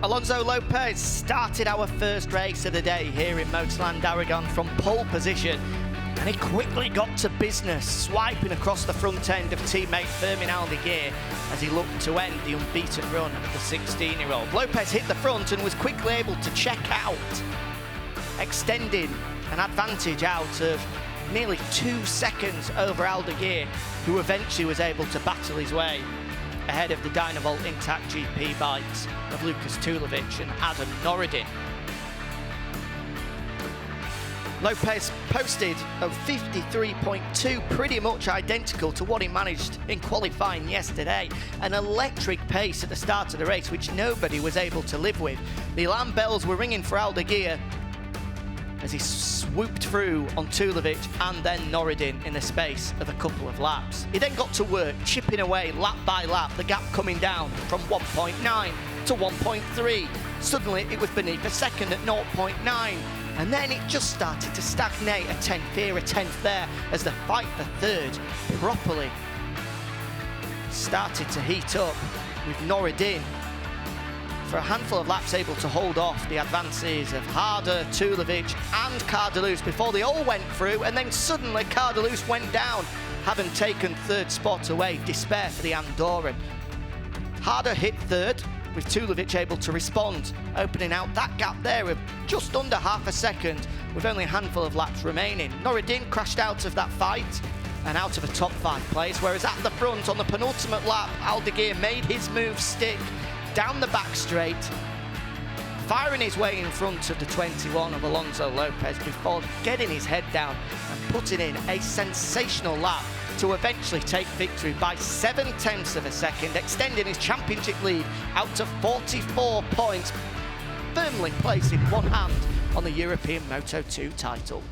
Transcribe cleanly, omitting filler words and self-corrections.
Alonso Lopez started our first race of the day here in Moto2 Aragon from pole position, and he quickly got to business, swiping across the front end of teammate Fermin Aldeguer as he looked to end the unbeaten run of the 16-year-old. Lopez hit the front and was quickly able to check out, extending an advantage out of nearly 2 seconds over Aldeguer, who eventually was able to battle his way ahead of the Dynavolt intact GP bikes of Lucas Tulovic and Adam Norridin. Lopez posted a 53.2, pretty much identical to what he managed in qualifying yesterday. An electric pace at the start of the race, which nobody was able to live with. The alarm bells were ringing for Aldeguer as he swooped through on Tulovic and then Norridin in the space of a couple of laps. He then got to work, chipping away lap by lap, the gap coming down from 1.9 to 1.3. Suddenly it was beneath a second at 0.9, and then it just started to stagnate, a 10th here, a 10th there, as the fight for third properly started to heat up, with Norridin for a handful of laps able to hold off the advances of Hada, Tulovic and Cardelus before they all went through, and then suddenly Cardelus went down, having taken third spot away. Despair for the Andorran. Hada hit third, with Tulovic able to respond, opening out that gap there of just under half a second with only a handful of laps remaining. Norridin crashed out of that fight and out of a top 5 place, whereas at the front on the penultimate lap, Aldeguer made his move stick down the back straight, firing his way in front of the 21 of Alonso Lopez before getting his head down and putting in a sensational lap to eventually take victory by 0.7 of a second, extending his championship lead out to 44 points, firmly placing one hand on the European Moto2 title.